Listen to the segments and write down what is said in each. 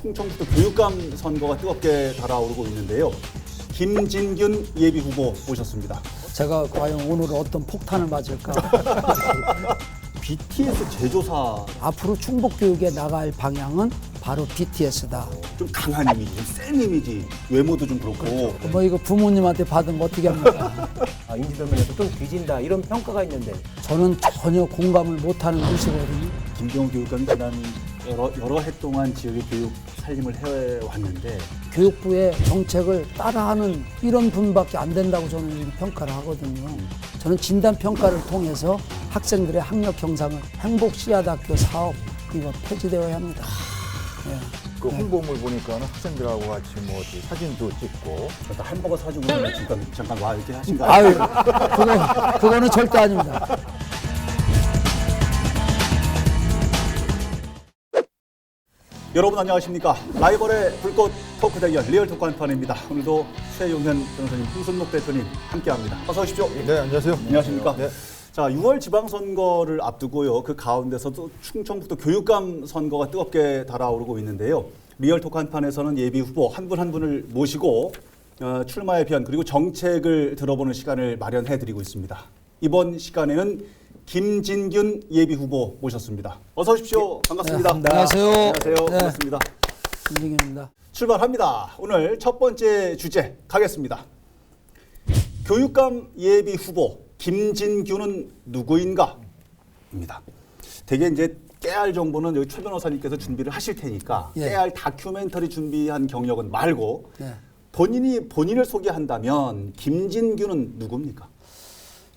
충청북도 교육감 선거가 뜨겁게 달아오르고 있는데요. 김진균 예비후보 모셨습니다. 제가 과연 오늘 어떤 폭탄을 맞을까? BTS 제조사 앞으로 충북교육에 나갈 방향은 바로 BTS다. 좀 강한 이미지, 좀 센 이미지, 외모도 좀 그렇고. 뭐 이거 부모님한테 받은 거 어떻게 합니까? 인지도 면에서 좀 뒤진다 이런 평가가 있는데 저는 전혀 공감을 못하는 것이거든요. 김경호 교육감이 지난 여러 해 동안 지역의 교육 살림을 해왔는데 교육부의 정책을 따라하는 이런 분밖에 안 된다고 저는 평가를 하거든요. 저는 진단 평가를 통해서 학생들의 학력 경상을 행복 씨앗학교 사업 이거 폐지되어야 합니다. 예. 그 홍보물 보니까는 학생들하고 같이 뭐 어디 사진도 찍고 일단 햄버거 사주고 잠깐 와 이렇게 하신 거 아유, 아니에요? 그거는 절대 아닙니다. 여러분 안녕하십니까? 라이벌의 불꽃 토크 대결 리얼 토크 한판입니다. 오늘도 최용현 변호사님, 홍순목 대표님 함께합니다. 어서 오십시오. 네, 안녕하세요. 안녕하십니까? 네. 자, 6월 지방선거를 앞두고요. 그 가운데서도 충청북도 교육감 선거가 뜨겁게 달아오르고 있는데요. 리얼 토크 한판에서는 예비 후보 한 분 한 분을 모시고 출마의 변 그리고 정책을 들어보는 시간을 마련해드리고 있습니다. 이번 시간에는 김진균 예비 후보 모셨습니다. 어서 오십시오. 반갑습니다. 네, 안녕하세요. 안녕하세요. 네. 반갑습니다. 김진균입니다. 출발합니다. 오늘 첫 번째 주제 가겠습니다. 교육감 예비 후보 김진균은 누구인가? 입니다. 되게 이제 깨알 정보는 여기 최 변호사님께서 준비를 하실 테니까 예. 깨알 다큐멘터리 준비한 경력은 말고 예. 본인을 소개한다면 김진균은 누굽니까?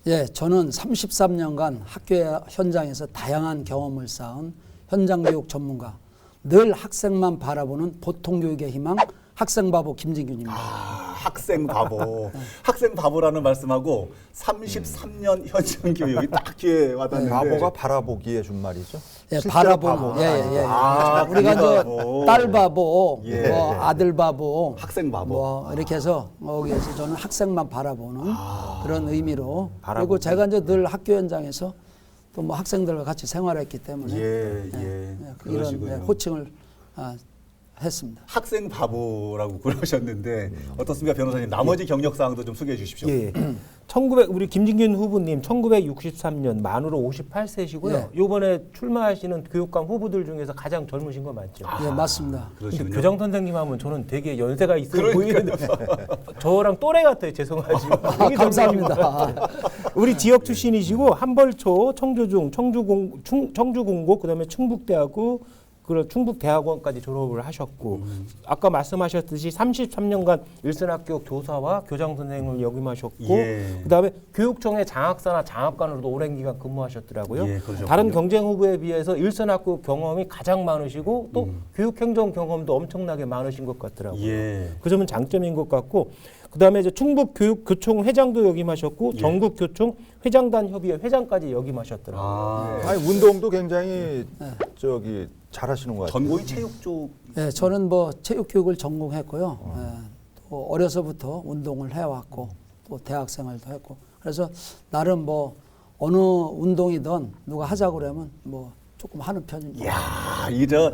예, 저는 33년간 학교 현장에서 다양한 경험을 쌓은 현장교육 전문가, 늘 학생만 바라보는 보통교육의 희망, 학생바보 김진균입니다. 학생 바보. 학생 바보라는 말씀하고 33년 현장 교육이 딱 귀에 와닿는데 바보가 바라보기에 준 말이죠. 예, 실제로 바라보는. 바보는 예, 아니고. 예, 예. 아, 우리가 바보. 저 딸 바보, 예. 뭐 아들 바보, 학생 바보. 뭐 이렇게 해서 거기에서 저는 학생만 바라보는 그런 의미로 그리고 바라보기. 제가 이제 늘 학교 현장에서 또 뭐 학생들과 같이 생활했기 때문에 예. 이런 그러시군요. 호칭을 했습니다. 학생 바보라고 그러셨는데 어떻습니까, 변호사님? 나머지 경력 사항도 좀 소개해 주십시오. 예. 우리 김진균 후보님 1963년 만으로 58세시고요. 예. 이번에 출마하시는 교육감 후보들 중에서 가장 젊으신 거 맞죠? 예, 맞습니다. 근데 그러시군요. 교장 선생님 하면 저는 되게 연세가 있어 그러니까요. 보이는데 저랑 또래 같아요. 죄송하지만. 감사합니다. 우리 지역 출신이시고 한벌초, 청주중, 청주공고, 그다음에 충북대하고 그리고 충북대학원까지 졸업을 하셨고 아까 말씀하셨듯이 33년간 일선학교 교사와 교장 선생을 역임하셨고 예. 그다음에 교육청의 장학사나 장학관으로도 오랜 기간 근무하셨더라고요. 예, 그러셨군요. 다른 경쟁 후보에 비해서 일선학교 경험이 가장 많으시고 또 교육행정 경험도 엄청나게 많으신 것 같더라고요. 예. 그 점은 장점인 것 같고 그다음에 이제 충북교육교총 회장도 역임하셨고 예. 전국교총 회장단 협의회 회장까지 역임하셨더라고요. 아니 운동도 굉장히 저기 잘하시는 것 같아요. 전공이 체육 쪽. 예, 저는 뭐 체육교육을 전공했고요. 예, 또 어려서부터 운동을 해왔고 또 대학 생활도 했고 그래서 나름 뭐 어느 운동이든 누가 하자고 그러면 뭐 조금 하는 편입니다. 이야, 이저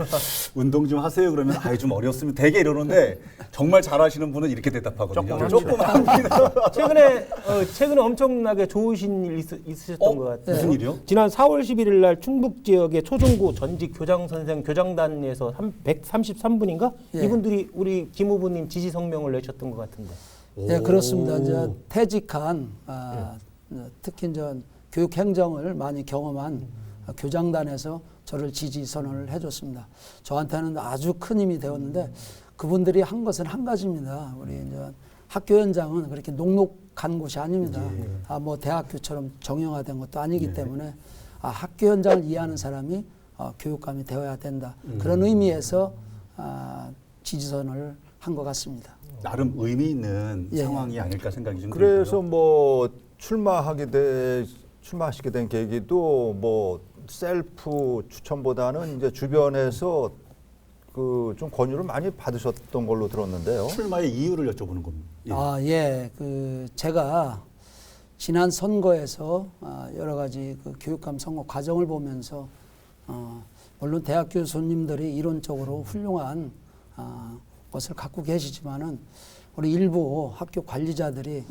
운동 좀 하세요 그러면 아예 좀 어렵으면 되게 이러는데 정말 잘하시는 분은 이렇게 대답하거든요. 조금 합니다. 최근에 엄청나게 좋으신 일 있으셨던 것 같아요. 무슨 일이요? 지난 4월 11일 날 충북 지역의 초중고 전직 교장 선생 교장단에서 133분인가 예. 이분들이 우리 김 후보님 지지 성명을 내셨던 것 같은데. 예, 그렇습니다. 이제 퇴직한 특히 이제 교육 행정을 많이 경험한 교장단에서 저를 지지 선언을 해줬습니다. 저한테는 아주 큰 힘이 되었는데 그분들이 한 것은 한 가지입니다. 우리 이제 학교 현장은 그렇게 녹록한 곳이 아닙니다. 뭐 대학교처럼 정형화된 것도 아니기 때문에 학교 현장을 이해하는 사람이 교육감이 되어야 된다. 그런 의미에서 지지선을 한 것 같습니다. 나름 의미 있는 예. 상황이 아닐까 생각이 좀 그래서 들고요. 뭐 출마하시게 된 계기도 뭐 셀프 추천보다는 이제 주변에서 그 좀 권유를 많이 받으셨던 걸로 들었는데요. 출마의 이유를 여쭤보는 겁니다. 예. 예, 제가 지난 선거에서 여러 가지 그 교육감 선거 과정을 보면서 물론 대학 교수님들이 이론적으로 훌륭한 것을 갖고 계시지만은 우리 일부 학교 관리자들이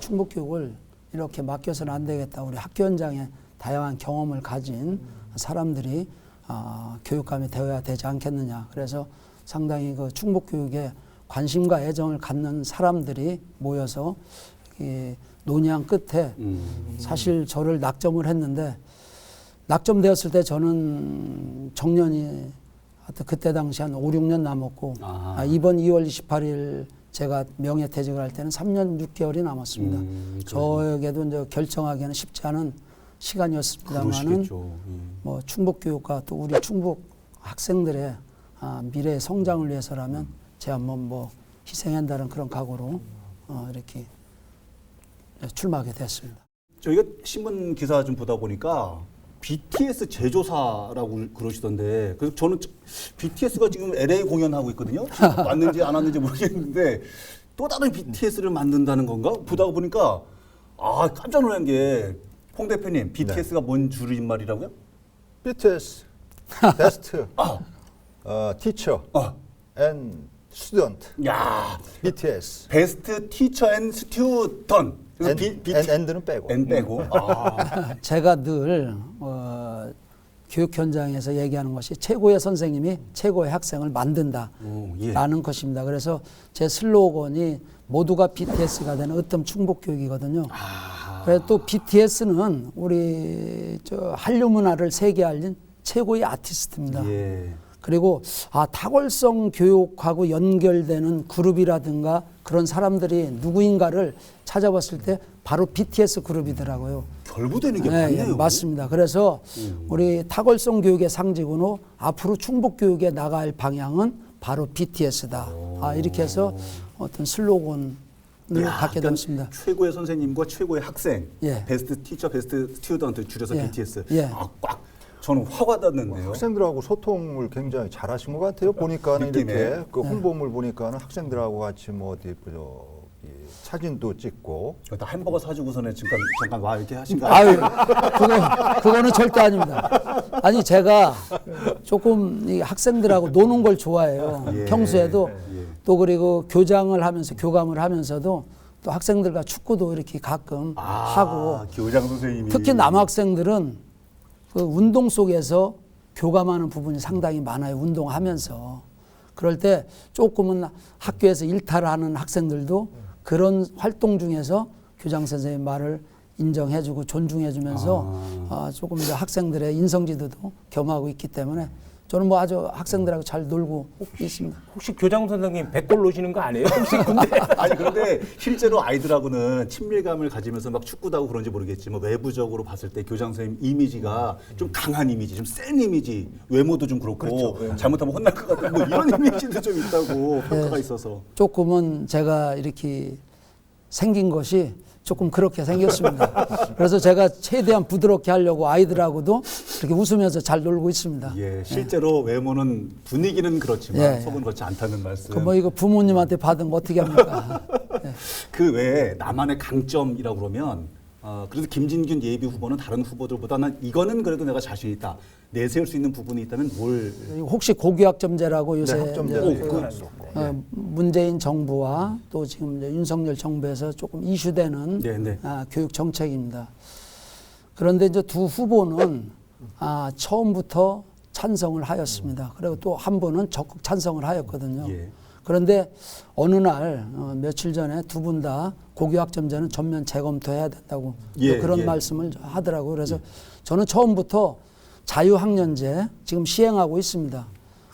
충북 교육을 이렇게 맡겨서는 안 되겠다. 우리 학교 현장에 다양한 경험을 가진 사람들이 교육감이 되어야 되지 않겠느냐. 그래서 상당히 그 충북 교육에 관심과 애정을 갖는 사람들이 모여서 논의한 끝에 사실 저를 낙점을 했는데, 낙점되었을 때 저는 정년이 하여튼 그때 당시 한 5, 6년 남았고 이번 2월 28일 제가 명예퇴직을 할 때는 3년 6개월이 남았습니다. 저에게도 이제 결정하기에는 쉽지 않은 시간이었습니다만은 뭐 충북교육과 또 우리 충북 학생들의 미래의 성장을 위해서라면 제가 뭐 희생한다는 그런 각오로 이렇게 출마하게 됐습니다. 저희가 신문 기사 좀 보다 보니까 BTS 제조사라고 그러시던데, 그래서 저는 BTS가 지금 LA 공연하고 있거든요. 왔는지 안 왔는지 모르겠는데 또 다른 BTS를 만든다는 건가? 보다 보니까 깜짝 놀란 게, 홍 대표님, BTS가 뭔 줄임말이라고요? BTS, Best Teacher and Student. 야, BTS. 베스트 티처 앤 스튜던. N는 빼고. N 빼고. 제가 늘 교육 현장에서 얘기하는 것이 최고의 선생님이 최고의 학생을 만든다라는 것입니다. 그래서 제 슬로건이 모두가 BTS가 되는 으뜸 충북 교육이거든요. 그래서 또 BTS는 우리 한류 문화를 세계에 알린 최고의 아티스트입니다. 예. 그리고 탁월성 교육하고 연결되는 그룹이라든가 그런 사람들이 누구인가를 찾아봤을 때 바로 BTS 그룹이더라고요. 결부되는 게 네, 많네요. 맞습니다. 그래서 우리 탁월성 교육의 상징으로 앞으로 충북 교육에 나갈 방향은 바로 BTS다. 이렇게 해서 어떤 슬로건을 갖게 되었습니다. 최고의 선생님과 최고의 학생, 예. 베스트 티처, 베스트 스튜던트 줄여서 예. BTS. 예. 꽉. 저는 확 와닿는데요. 학생들하고 소통을 굉장히 잘하신 것 같아요. 보니까는 느낌에. 이렇게 그 홍보물 보니까는 학생들하고 같이 뭐 어디 사진도 찍고. 다 햄버거 사주고서는 잠깐 와 이렇게 하신 거 아유, 아니에요? 그거는 절대 아닙니다. 아니, 제가 조금 이 학생들하고 노는 걸 좋아해요. 예. 평소에도 예. 또 그리고 교장을 하면서 교감을 하면서도 또 학생들과 축구도 이렇게 가끔 하고, 교장 선생님이 특히 남학생들은 그 운동 속에서 교감하는 부분이 상당히 많아요. 운동하면서. 그럴 때 조금은 학교에서 일탈하는 학생들도 그런 활동 중에서 교장 선생님 말을 인정해주고 존중해주면서 조금 이제 학생들의 인성지도도 겸하고 있기 때문에 저는 뭐 아주 학생들하고 잘 놀고 있습니다. 혹시 교장 선생님 백골 놓으시는 거 아니에요? 혹시 근데 아니 그런데 실제로 아이들하고는 친밀감을 가지면서 막 축구도 하고 그런지 모르겠지만 외부적으로 봤을 때 교장 선생님 이미지가 좀 강한 이미지, 좀 센 이미지, 외모도 좀 그렇고 그렇죠. 잘못하면 혼날 것 같은 뭐 이런 이미지도 좀 있다고 평가가 있어서. 조금은 제가 이렇게 생긴 것이 조금 그렇게 생겼습니다. 그래서 제가 최대한 부드럽게 하려고 아이들하고도 이렇게 웃으면서 잘 놀고 있습니다. 예, 실제로 외모는 분위기는 그렇지만 예. 속은 그렇지 않다는 말씀. 그 뭐 이거 부모님한테 받은 거 어떻게 합니까? 그 외에 나만의 강점이라고 그러면 그래도 김진균 예비 후보는 다른 후보들보다는 이거는 그래도 내가 자신 있다. 내세울 수 있는 부분이 있다면 뭘? 혹시 고교학점제라고 요새 학점제도 이제 문재인 정부와 또 지금 이제 윤석열 정부에서 조금 이슈되는 네, 네. 교육 정책입니다. 그런데 이제 두 후보는 처음부터 찬성을 하였습니다. 그리고 또 한 분은 적극 찬성을 하였거든요. 예. 그런데 어느 날 며칠 전에 두 분 다 고교학점제는 전면 재검토해야 된다고 예, 또 그런 예. 말씀을 하더라고요. 그래서 저는 처음부터 자유학년제 지금 시행하고 있습니다.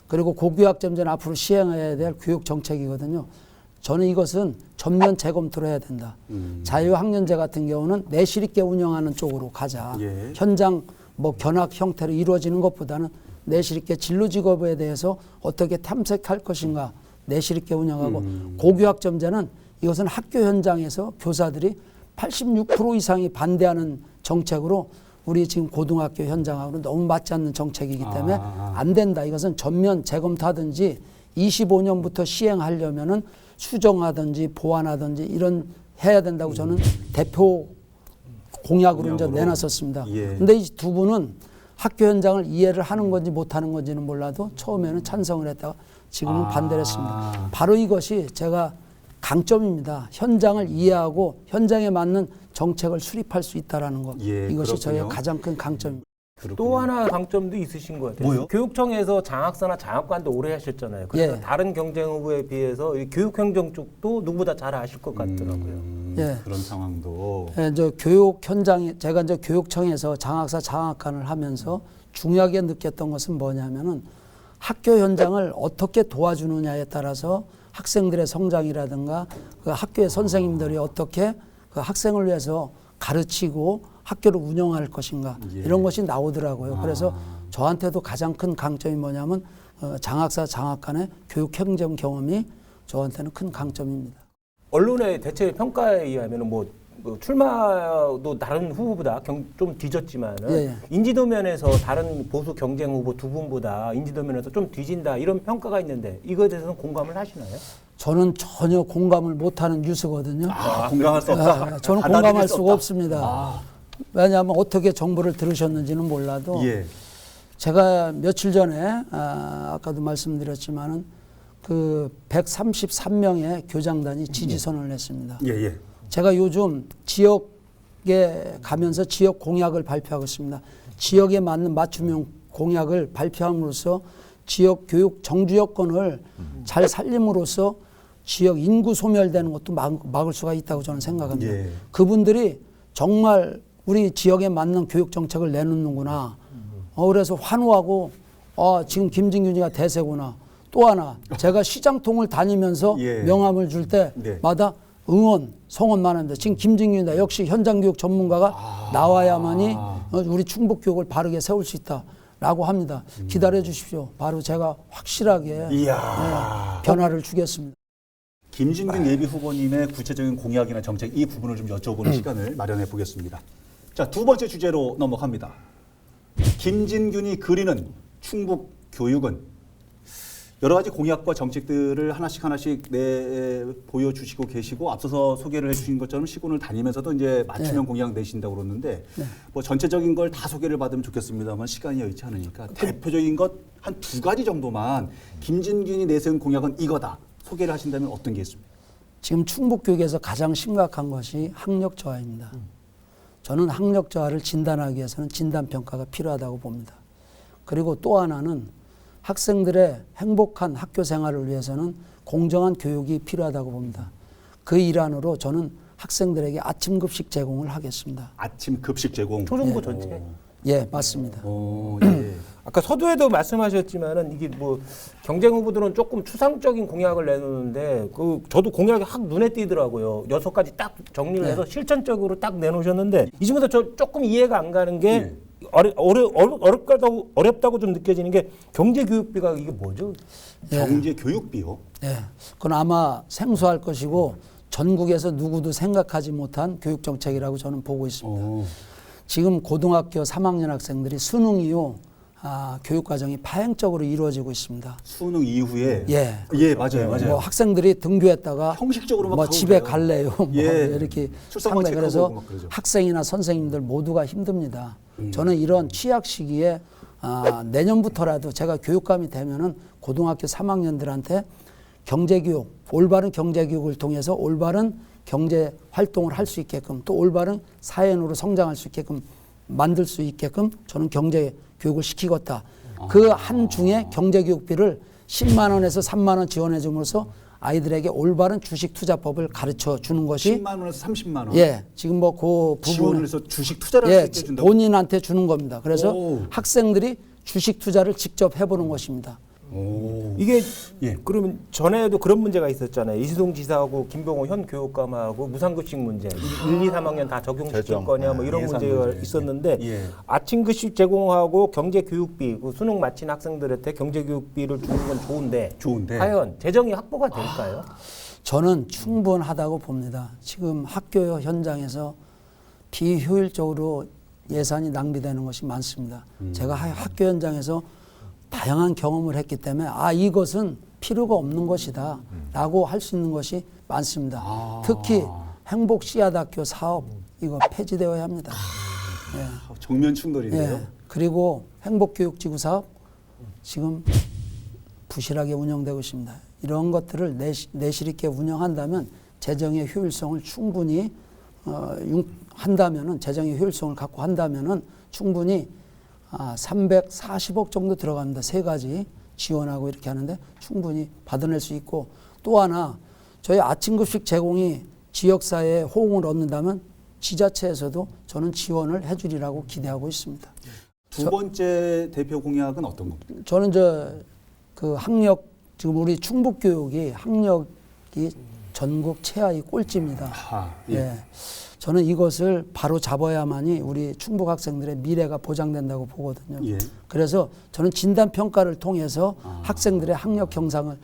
그리고 고교학점제는 앞으로 시행해야 될 교육 정책이거든요. 저는 이것은 전면 재검토를 해야 된다. 자유학년제 같은 경우는 내실 있게 운영하는 쪽으로 가자. 예. 현장 뭐 견학 형태로 이루어지는 것보다는 내실 있게 진로직업에 대해서 어떻게 탐색할 것인가 내실 있게 운영하고 고교학점제는 이것은 학교 현장에서 교사들이 86% 이상이 반대하는 정책으로 우리 지금 고등학교 현장하고는 너무 맞지 않는 정책이기 때문에 안 된다. 이것은 전면 재검토하든지 25년부터 시행하려면은 수정하든지 보완하든지 이런 해야 된다고 저는 대표 공약으로 이제 내놨었습니다. 그런데 이 두 분은 학교 현장을 이해를 하는 건지 못하는 건지는 몰라도 처음에는 찬성을 했다가 지금은 반대를 했습니다. 바로 이것이 제가 강점입니다. 현장을 이해하고 현장에 맞는 정책을 수립할 수 있다라는 것. 예, 이것이 그렇군요. 저의 가장 큰 강점입니다. 또 하나 강점도 있으신 것 같아요. 뭐요? 교육청에서 장학사나 장학관도 오래 하셨잖아요. 그래서 예. 다른 경쟁 후보에 비해서 이 교육행정 쪽도 누구보다 잘 아실 것 같더라고요. 예. 그런 상황도. 예, 이제 교육 현장에 제가 이제 교육청에서 장학사 장학관을 하면서 중요하게 느꼈던 것은 뭐냐면은 학교 현장을 어떻게 도와주느냐에 따라서 학생들의 성장이라든가 그 학교의 선생님들이 어떻게 그 학생을 위해서 가르치고 학교를 운영할 것인가 예. 이런 것이 나오더라고요. 그래서 저한테도 가장 큰 강점이 뭐냐면 장학사 장학관의 교육행정 경험이 저한테는 큰 강점입니다. 언론의 대체 평가에 의하면 뭐 출마도 다른 후보보다 좀 뒤졌지만은 예. 인지도 면에서 다른 보수 경쟁 후보 두 분보다 인지도 면에서 좀 뒤진다 이런 평가가 있는데 이거에 대해서는 공감을 하시나요? 저는 전혀 공감을 못하는 뉴스거든요. 공감할 수 없다. 저는 받아들일 공감할 수 수가 없다. 없습니다. 왜냐하면 어떻게 정보를 들으셨는지는 몰라도 예. 제가 며칠 전에 아까도 말씀드렸지만은 그 133명의 교장단이 지지선언을 했습니다. 예, 예. 제가 요즘 지역에 가면서 지역 공약을 발표하고 있습니다. 지역에 맞는 맞춤형 공약을 발표함으로써 지역 교육 정주 여건을 잘 살림으로써 지역 인구 소멸되는 것도 막을 수가 있다고 저는 생각합니다. 예. 그분들이 정말 우리 지역에 맞는 교육 정책을 내놓는구나. 그래서 환호하고 지금 김진균이가 대세구나. 또 하나 제가 시장통을 다니면서 예. 명함을 줄 때마다 응원, 성원만 합니다. 지금 김진균이다. 역시 현장교육 전문가가 나와야만이 우리 충북교육을 바르게 세울 수 있다라고 합니다. 기다려 주십시오. 바로 제가 확실하게 이야. 변화를 주겠습니다. 김진균 예비 후보님의 구체적인 공약이나 정책 이 부분을 좀 여쭤보는 시간을 마련해 보겠습니다. 자, 두 번째 주제로 넘어갑니다. 김진균이 그리는 충북 교육은 여러 가지 공약과 정책들을 하나씩 보여주시고 계시고 앞서서 소개를 해주신 것처럼 시군을 다니면서도 이제 맞춤형 공약 내신다고 그러는데 뭐 전체적인 걸 다 소개를 받으면 좋겠습니다만 시간이 여의치 않으니까 대표적인 것 한 두 가지 정도만 김진균이 내세운 공약은 이거다 소개를 하신다면 어떤 게 있습니까? 지금 충북교육에서 가장 심각한 것이 학력 저하입니다. 저는 학력 저하를 진단하기 위해서는 진단평가가 필요하다고 봅니다. 그리고 또 하나는 학생들의 행복한 학교 생활을 위해서는 공정한 교육이 필요하다고 봅니다. 그 일환으로 저는 학생들에게 아침 급식 제공을 하겠습니다. 아침 급식 제공. 초중고 전체. 예, 맞습니다. 예. 아까 서두에도 말씀하셨지만은 이게 뭐 경쟁 후보들은 조금 추상적인 공약을 내놓는데 저도 공약이 확 눈에 띄더라고요. 6가지 딱 정리를 해서 실천적으로 딱 내놓으셨는데 이 중에서 저 조금 이해가 안 가는 게 어렵다고 좀 느껴지는 게 경제교육비가 이게 뭐죠? 경제 교육비요? 예, 그건 아마 생소할 것이고 전국에서 누구도 생각하지 못한 교육 정책이라고 저는 보고 있습니다. 지금 고등학교 3학년 학생들이 수능 이후 교육 과정이 파행적으로 이루어지고 있습니다. 수능 이후에 예, 맞아요. 뭐 학생들이 등교했다가 형식적으로 막 뭐 가고 집에 그래요. 갈래요. 뭐 예. 이렇게 출석만 상당히 그래서 체크하고 막 그러죠. 학생이나 선생님들 모두가 힘듭니다. 저는 이런 취약 시기에 내년부터라도 제가 교육감이 되면은 고등학교 3학년들한테 경제교육, 올바른 경제교육을 통해서 올바른 경제 활동을 할 수 있게끔 또 올바른 사회인으로 성장할 수 있게끔 만들 수 있게끔 저는 경제 교육을 시키겠다. 그 한 중에 경제교육비를 10만 원에서 3만 원 지원해 줌으로써 아이들에게 올바른 주식 투자법을 가르쳐 주는 것이 10만 원에서 30만 원. 예, 지금 뭐 그 지원을 부분 해서 주식 투자를 할 수 있게 해준다고. 본인한테 주는 겁니다. 그래서 오. 학생들이 주식 투자를 직접 해보는 것입니다. 이게 예. 그러면 전에도 그런 문제가 있었잖아요. 이수동 지사하고 김봉호 현 교육감하고 무상급식 문제, 1, 2, 3학년 다 적용시킬 재정. 거냐 뭐 이런 예산 문제가 문제. 있었는데 예. 아침 급식 제공하고 경제교육비, 수능 마친 학생들한테 경제교육비를 주는 건 좋은데 과연 재정이 확보가 될까요? 저는 충분하다고 봅니다. 지금 학교 현장에서 비효율적으로 예산이 낭비되는 것이 많습니다. 제가 학교 현장에서 다양한 경험을 했기 때문에 이것은 필요가 없는 것이다 라고 할 수 있는 것이 많습니다. 특히 행복 씨앗학교 사업 이거 폐지되어야 합니다. 정면 충돌이네요. 예. 그리고 행복교육지구 사업 지금 부실하게 운영되고 있습니다. 이런 것들을 내실 있게 운영한다면 재정의 효율성을 충분히 한다면은 재정의 효율성을 갖고 한다면은 충분히 340억 정도 들어갑니다. 세 가지 지원하고 이렇게 하는데 충분히 받아낼 수 있고, 또 하나 저희 아침급식 제공이 지역사회에 호응을 얻는다면 지자체에서도 저는 지원을 해주리라고 기대하고 있습니다. 두 번째 대표 공약은 어떤 겁니까? 저는 그 학력, 지금 우리 충북 교육이 학력이 전국 최하위 꼴찌입니다. 예. 예. 저는 이것을 바로 잡아야만이 우리 충북 학생들의 미래가 보장된다고 보거든요. 예. 그래서 저는 진단 평가를 통해서 학생들의 학력 경상을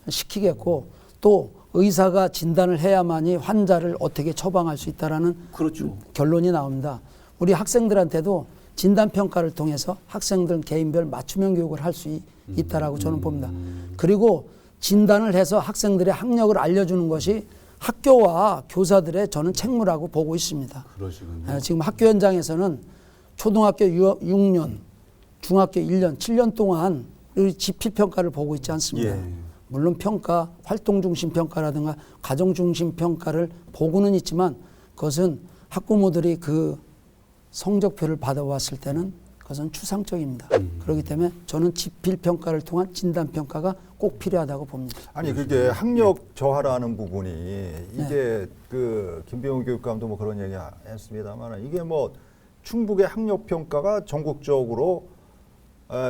시키겠고, 또 의사가 진단을 해야만이 환자를 어떻게 처방할 수 있다라는 그렇죠. 결론이 나옵니다. 우리 학생들한테도 진단 평가를 통해서 학생들 개인별 맞춤형 교육을 할 수 있다라고 저는 봅니다. 그리고 진단을 해서 학생들의 학력을 알려주는 것이 학교와 교사들의 저는 책무라고 보고 있습니다. 그러시군요. 지금 학교 현장에서는 초등학교 6년, 중학교 1년, 7년 동안 지필 평가를 보고 있지 않습니다. 예. 물론 평가, 활동 중심 평가라든가 가정 중심 평가를 보고는 있지만 그것은 학부모들이 그 성적표를 받아왔을 때는 그것은 추상적입니다. 그렇기 때문에 저는 지필 평가를 통한 진단 평가가 꼭 필요하다고 봅니다. 아니 그게 학력 저하라는 부분이 이게 그 김병훈 교육감도 뭐 그런 얘기 했습니다만, 이게 뭐 충북의 학력 평가가 전국적으로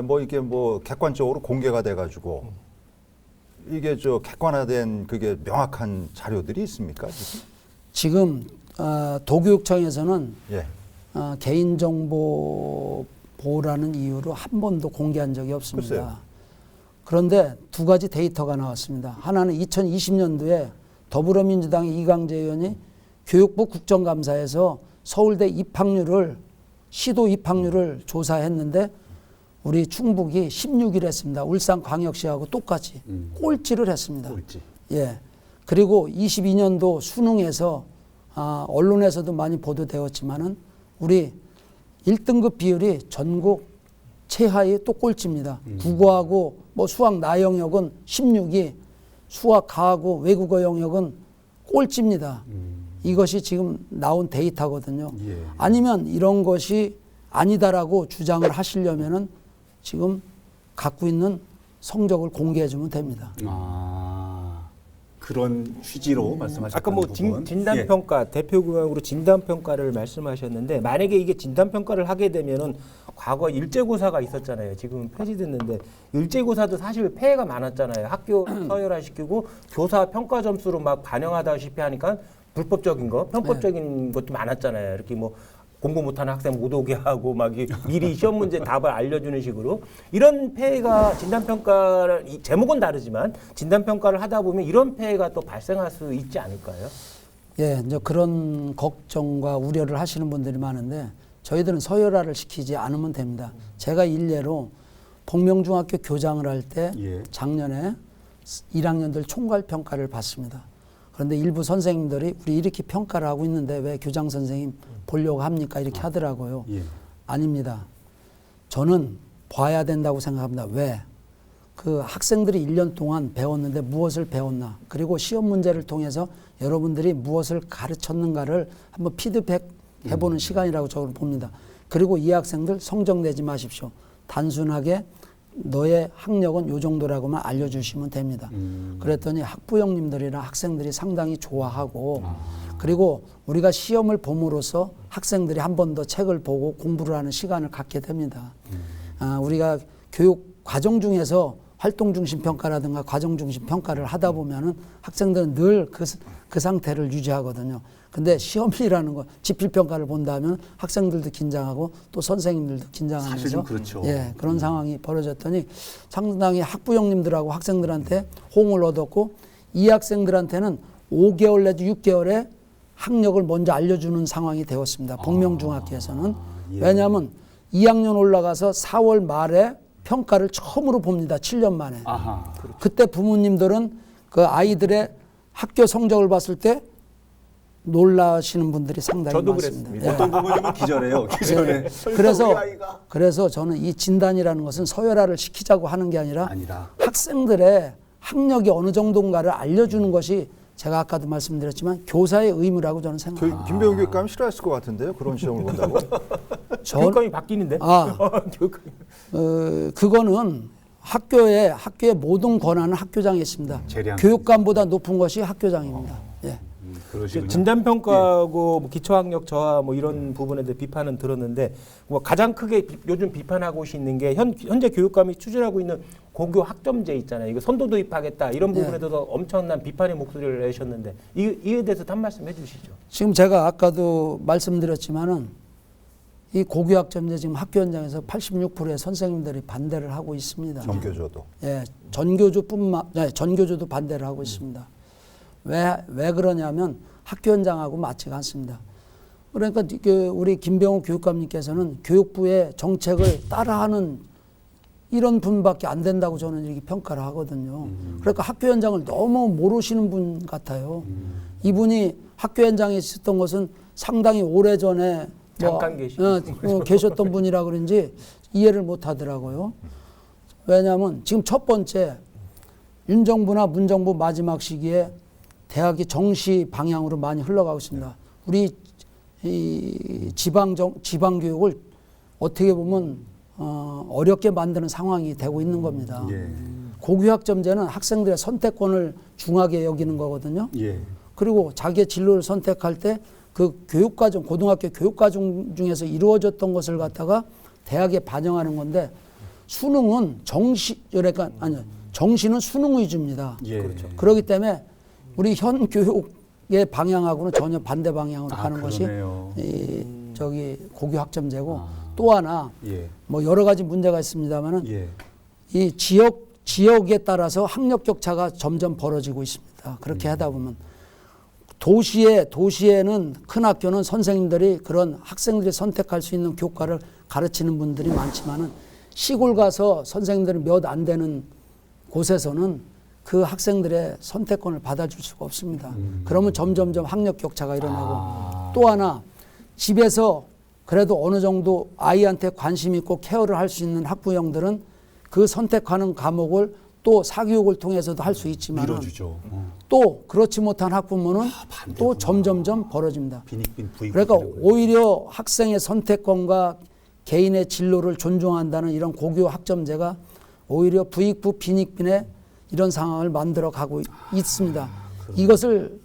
뭐 이게 뭐 객관적으로 공개가 돼가지고 이게 저 객관화된 그게 명확한 자료들이 있습니까 지금? 도교육청에서는 예. 개인정보 보호라는 이유로 한 번도 공개한 적이 없습니다. 글쎄요. 그런데 두 가지 데이터가 나왔습니다. 하나는 2020년도에 더불어민주당의 이강재 의원이 교육부 국정감사에서 서울대 입학률을, 시도 입학률을 조사했는데 우리 충북이 16위 했습니다. 울산광역시하고 똑같이 꼴찌를 했습니다. 꼴찌. 예. 그리고 22년도 수능에서 언론에서도 많이 보도되었지만은 우리 1등급 비율이 전국 최하위 또 꼴찌입니다. 국어하고 뭐 수학 나 영역은 16위, 수학 가하고 외국어 영역은 꼴찌입니다. 이것이 지금 나온 데이터거든요. 예. 아니면 이런 것이 아니다라고 주장을 하시려면은 지금 갖고 있는 성적을 공개해 주면 됩니다. 그런 취지로 말씀하셨던 아까 뭐 부분. 진단 평가 대표 공약으로 진단 평가를 말씀하셨는데, 만약에 이게 진단 평가를 하게 되면은 과거 일제고사가 있었잖아요. 지금 폐지됐는데 일제고사도 사실 폐해가 많았잖아요. 학교 서열화 시키고 교사 평가 점수로 막 반영하다시피 하니까 불법적인 거, 편법적인 것도 많았잖아요. 이렇게 뭐 공부 못하는 학생 못 오게 하고 막 미리 시험 문제 답을 알려주는 식으로, 이런 폐해가 진단평가를, 제목은 다르지만 진단평가를 하다 보면 이런 폐해가 또 발생할 수 있지 않을까요? 예, 이제 그런 걱정과 우려를 하시는 분들이 많은데 저희들은 서열화를 시키지 않으면 됩니다. 제가 일례로 복명중학교 교장을 할 때 예. 작년에 1학년들 총괄 평가를 받습니다. 그런데 일부 선생님들이 우리 이렇게 평가를 하고 있는데 왜 교장 선생님 보려고 합니까? 이렇게 하더라고요. 예. 아닙니다. 저는 봐야 된다고 생각합니다. 왜? 그 학생들이 1년 동안 배웠는데 무엇을 배웠나? 그리고 시험 문제를 통해서 여러분들이 무엇을 가르쳤는가를 한번 피드백 해보는 시간이라고 저는 봅니다. 그리고 이 학생들 성적 내지 마십시오. 단순하게 너의 학력은 요 정도라고만 알려주시면 됩니다. 그랬더니 학부형님들이나 학생들이 상당히 좋아하고, 그리고 우리가 시험을 봄으로써 학생들이 한 번 더 책을 보고 공부를 하는 시간을 갖게 됩니다. 우리가 교육 과정 중에서 활동 중심 평가라든가 과정 중심 평가를 하다 보면은 학생들은 늘 그 상태를 유지하거든요. 근데 시험이라는 거, 지필 평가를 본다면 학생들도 긴장하고 또 선생님들도 긴장하면서 사실 좀 그렇죠. 예, 그런 상황이 벌어졌더니 상당히 학부형님들하고 학생들한테 호응을 얻었고, 이 학생들한테는 5개월 내지 6개월에 학력을 먼저 알려주는 상황이 되었습니다. 복명중학교에서는. 예. 왜냐하면 2학년 올라가서 4월 말에 평가를 처음으로 봅니다. 7년 만에. 아하. 그때 부모님들은 그 아이들의 학교 성적을 봤을 때 놀라시는 분들이 상당히 저도 많습니다. 그랬습니다. 어떤 부분이면 기절해요. 기절해. 그래서 저는 이 진단이라는 것은 서열화를 시키자고 하는 게 아니라 아니라. 학생들의 학력이 어느 정도인가를 알려주는 것이 제가 아까도 말씀드렸지만 교사의 의무라고 저는 생각합니다. 김병욱 교육감이 싫어했을 것 같은데요. 그런 시험을 본다고. 교육감이 바뀌는데. 그거는 학교의 모든 권한은 학교장에 있습니다. 재량. 교육감보다 높은 것이 학교장입니다. 예. 그러시군요. 진단평가하고 뭐 기초학력 저하 뭐 이런 부분에 대해 비판은 들었는데 뭐 가장 크게 요즘 비판하고 있는 게 현재 교육감이 추진하고 있는 고교 학점제 있잖아요. 이거 선도 도입하겠다 이런 부분에 대해서 엄청난 비판의 목소리를 내셨는데 이에 대해서 한 말씀 해주시죠. 지금 제가 아까도 말씀드렸지만은 이 고교 학점제 지금 학교 현장에서 86%의 선생님들이 반대를 하고 있습니다. 전교조도. 예, 전교조도 반대를 하고 있습니다. 왜 그러냐면 학교 현장하고 맞지가 않습니다. 그러니까 우리 김병욱 교육감님께서는 교육부의 정책을 따라하는 이런 분밖에 안 된다고 저는 이렇게 평가를 하거든요. 그러니까 학교 현장을 너무 모르시는 분 같아요. 이분이 학교 현장에 있었던 것은 상당히 오래전에 잠깐 계셨던 분이라 그런지 이해를 못 하더라고요. 왜냐하면 지금 첫 번째 윤 정부나 문 정부 마지막 시기에 대학이 정시 방향으로 많이 흘러가고 있습니다. 우리 이 지방 교육을 어떻게 보면 어렵게 만드는 상황이 되고 있는 겁니다. 예. 고교 학점제는 학생들의 선택권을 중하게 여기는 거거든요. 예. 그리고 자기의 진로를 선택할 때 그 교육과정, 고등학교 교육과정 중에서 이루어졌던 것을 갖다가 대학에 반영하는 건데 수능은 정시는 수능 위주입니다. 예. 그렇죠. 그렇기 때문에 우리 현 교육의 방향하고는 전혀 반대 방향으로 가는 것이 고교 학점제고 또 하나 예. 뭐 여러 가지 문제가 있습니다만은 예. 이 지역에 따라서 학력 격차가 점점 벌어지고 있습니다. 그렇게 하다 보면 도시에는 큰 학교는 선생님들이 그런 학생들이 선택할 수 있는 교과를 가르치는 분들이 많지만은 시골 가서 선생님들이 몇 안 되는 곳에서는 그 학생들의 선택권을 받아줄 수가 없습니다. 그러면 점점점 학력 격차가 일어나고 또 하나 집에서 그래도 어느 정도 아이한테 관심 있고 케어를 할 수 있는 학부형들은 그 선택하는 과목을 또 사교육을 통해서도 할 수 있지만 밀어주죠. 또 그렇지 못한 학부모는 또 점점점 벌어집니다. 그러니까 오히려 학생의 선택권과 개인의 진로를 존중한다는 이런 고교 학점제가 오히려 부익부 빈익빈의 이런 상황을 만들어 가고 있습니다. 이것을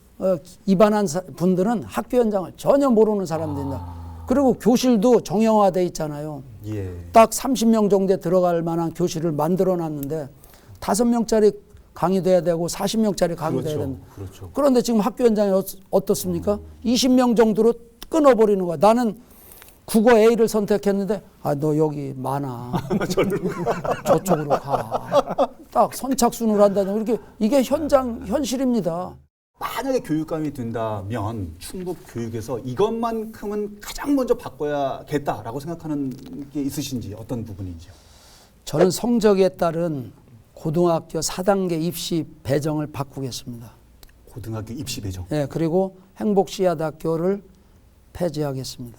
입안한 분들은 학교 현장을 전혀 모르는 사람들입니다. 그리고 교실도 정형화돼 있잖아요. 예. 딱 30명 정도에 들어갈 만한 교실을 만들어 놨는데 5명짜리 강의돼야 되고 40명짜리 강의돼야 됩니다. 그렇죠. 그런데 지금 학교 현장이 어떻습니까? 20명 정도로 끊어버리는 거야. 나는 국어 A를 선택했는데 너 여기 많아. 저쪽으로 가. 딱 선착순을 한다는 이게 현실입니다. 만약에 교육감이 된다면 충북 교육에서 이것만큼은 가장 먼저 바꿔야겠다라고 생각하는 게 있으신지 어떤 부분인지요? 저는 성적에 따른 고등학교 4단계 입시 배정을 바꾸겠습니다. 고등학교 입시 배정. 네, 그리고 행복씨앗학교를 폐지하겠습니다.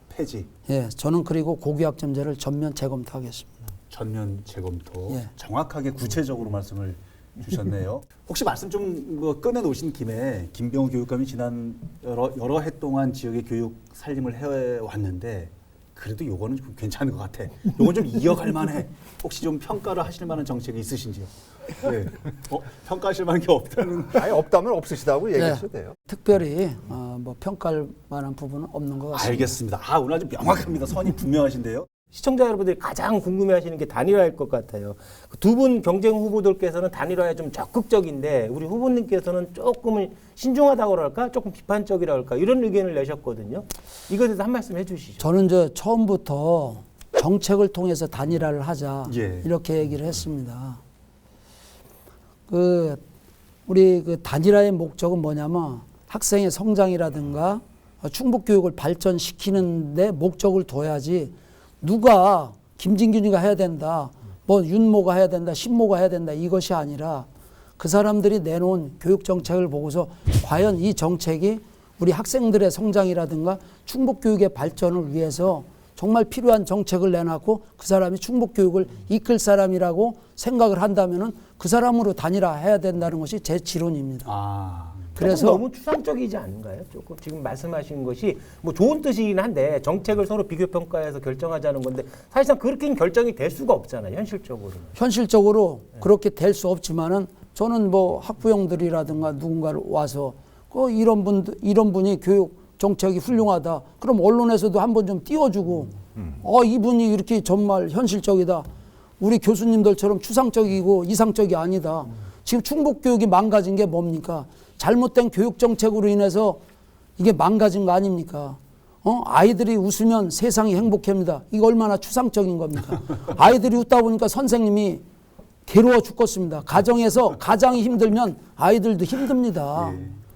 폐지. 예, 저는 그리고 고교 학점제를 전면 재검토하겠습니다. 전면 재검토. 예. 정확하게 구체적으로 말씀을 주셨네요. 혹시 말씀 좀 꺼내 놓으신 김에 김병욱 교육감이 지난 여러 해 동안 지역의 교육 살림을 해왔는데 그래도 요거는 좀 괜찮은 것 같아. 요건 좀 이어갈 만해. 혹시 좀 평가를 하실 만한 정책이 있으신지요? 네. 평가하실 만한 게 없다는. 아니 없다면 없으시다고 얘기하셔도 돼요. 특별히 뭐 평가할 만한 부분은 없는 것 같습니다. 알겠습니다. 오늘 아주 명확합니다. 선이 분명하신데요. 시청자 여러분들이 가장 궁금해하시는 게 단일화일 것 같아요. 두 분 경쟁 후보들께서는 단일화에 좀 적극적인데 우리 후보님께서는 조금은 신중하다고 그럴까, 조금 비판적이라고 할까 이런 의견을 내셨거든요. 이것에 대해서 한 말씀 해주시죠. 저는 처음부터 정책을 통해서 단일화를 하자 예. 이렇게 얘기를 했습니다. 우리 단일화의 목적은 뭐냐면 학생의 성장이라든가 충북 교육을 발전시키는데 목적을 둬야지. 누가 김진균이가 해야 된다, 뭐 윤모가 해야 된다, 신모가 해야 된다 이것이 아니라 그 사람들이 내놓은 교육 정책을 보고서 과연 이 정책이 우리 학생들의 성장이라든가 충북교육의 발전을 위해서 정말 필요한 정책을 내놨고 그 사람이 충북교육을 이끌 사람이라고 생각을 한다면은 그 사람으로 단일화해야 된다는 것이 제 지론입니다. 아. 그래서 너무 추상적이지 않은가요? 조금 지금 말씀하신 것이 뭐 좋은 뜻이긴 한데 정책을 서로 비교 평가해서 결정하자는 건데 사실상 그렇게는 결정이 될 수가 없잖아요, 현실적으로는. 현실적으로 그렇게 될 수 없지만은 저는 뭐 학부형들이라든가 누군가를 와서 이런 분이 교육 정책이 훌륭하다. 그럼 언론에서도 한번 좀 띄워주고, 이분이 이렇게 정말 현실적이다. 우리 교수님들처럼 추상적이고 이상적이 아니다. 지금 충북 교육이 망가진 게 뭡니까? 잘못된 교육 정책으로 인해서 이게 망가진 거 아닙니까? 아이들이 웃으면 세상이 행복합니다. 이거 얼마나 추상적인 겁니까? 아이들이 웃다 보니까 선생님이 괴로워 죽겠습니다. 가정에서 가장이 힘들면 아이들도 힘듭니다.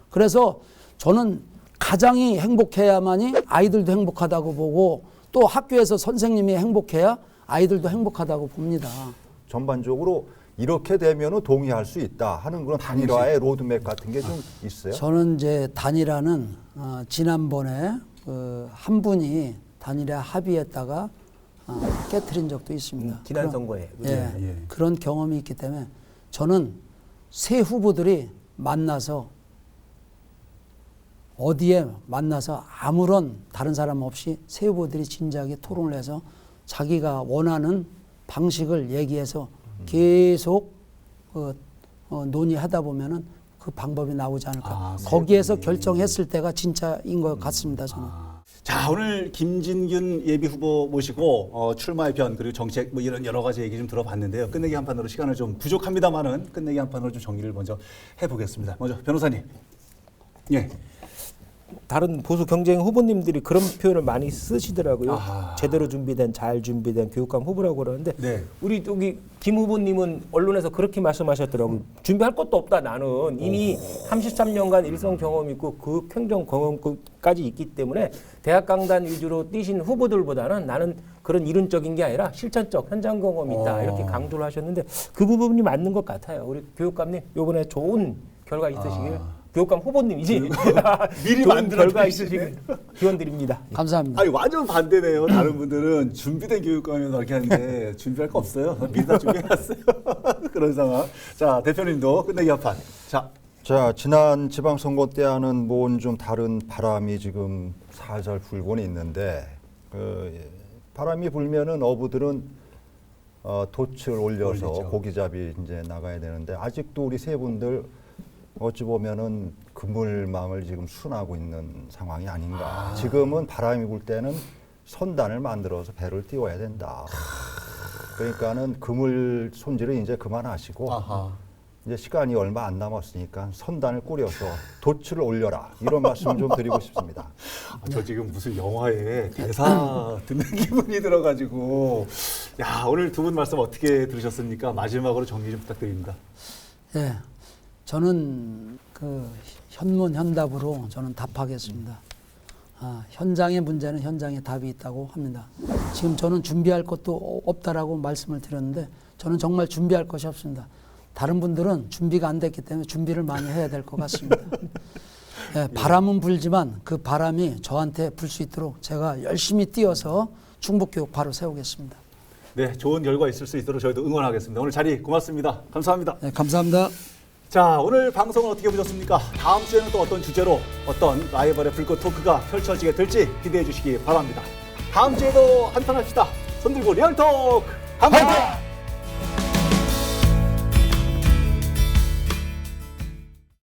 그래서 저는 가장이 행복해야만이 아이들도 행복하다고 보고 또 학교에서 선생님이 행복해야 아이들도 행복하다고 봅니다. 전반적으로 이렇게 되면은 동의할 수 있다 하는 그런 단일화의 로드맵 같은 게 좀 있어요. 저는 이제 단일화는 지난번에 한 분이 단일화 합의했다가 깨트린 적도 있습니다. 지난 선거에. 예, 그런 경험이 있기 때문에 저는 새 후보들이 만나서 어디에 만나서 아무런 다른 사람 없이 새 후보들이 진지하게 토론을 해서 자기가 원하는 방식을 얘기해서 계속 논의하다 보면은 그 방법이 나오지 않을까. 거기에서 결정했을 때가 진짜인 것 같습니다. 저는. 자, 오늘 김진균 예비 후보 모시고 출마의 변 그리고 정책 뭐 이런 여러 가지 얘기 좀 들어봤는데요. 끝내기 한 판으로 시간을 좀 부족합니다만은 끝내기 한 판으로 좀 정리를 먼저 해보겠습니다. 먼저 변호사님. 예. 다른 보수 경쟁 후보님들이 그런 표현을 많이 쓰시더라고요. 아하. 제대로 준비된, 잘 준비된 교육감 후보라고 그러는데 네. 우리 여기 김 후보님은 언론에서 그렇게 말씀하셨더라고요. 준비할 것도 없다. 나는 이미 33년간 일선 경험이 있고 그 행정 경험까지 있기 때문에 대학 강단 위주로 뛰신 후보들보다는 나는 그런 이론적인 게 아니라 실천적 현장 경험이 있다. 이렇게 강조를 하셨는데 그 부분이 맞는 것 같아요. 우리 교육감님 이번에 좋은 결과 있으시길. 교육감 후보님이지. 미리 좋은 만들어 결과 주시네. 있으시길 기원 드립니다. 감사합니다. 아니 완전 반대네요. 다른 분들은 준비된 교육감이면 이렇게 하는데 준비할 거 없어요. 미리 다 준비해놨어요. 그런 상황. 자, 대표님도 끝내기 한 판. 자, 지난 지방선거 때와는 뭔 좀 다른 바람이 지금 살살 불고는 있는데 바람이 불면은 어부들은 돛을 올려서 올리죠. 고기잡이 이제 나가야 되는데 아직도 우리 세 분들 어찌 보면은 그물망을 지금 순하고 있는 상황이 아닌가. 지금은 바람이 불 때는 선단을 만들어서 배를 띄워야 된다. 그러니까는 그물 손질을 이제 그만하시고 이제 시간이 얼마 안 남았으니까 선단을 꾸려서 돛을 올려라. 이런 말씀 좀 드리고 싶습니다. 저 지금 무슨 영화에 대사 듣는 기분이 들어가지고 야, 오늘 두 분 말씀 어떻게 들으셨습니까? 마지막으로 정리 좀 부탁드립니다. 예, 저는 그 현문현답으로 저는 답하겠습니다. 현장의 문제는 현장에 답이 있다고 합니다. 지금 저는 준비할 것도 없다라고 말씀을 드렸는데 저는 정말 준비할 것이 없습니다. 다른 분들은 준비가 안 됐기 때문에 준비를 많이 해야 될 것 같습니다. 예, 바람은 불지만 그 바람이 저한테 불 수 있도록 제가 열심히 뛰어서 충북교육 바로 세우겠습니다. 네, 좋은 결과 있을 수 있도록 저희도 응원하겠습니다. 오늘 자리 고맙습니다. 감사합니다. 네, 감사합니다. 자, 오늘 방송은 어떻게 보셨습니까? 다음 주에는 또 어떤 주제로 어떤 라이벌의 불꽃 토크가 펼쳐지게 될지 기대해 주시기 바랍니다. 다음 주에도 한판 합시다. 손들고 리얼토크 한판!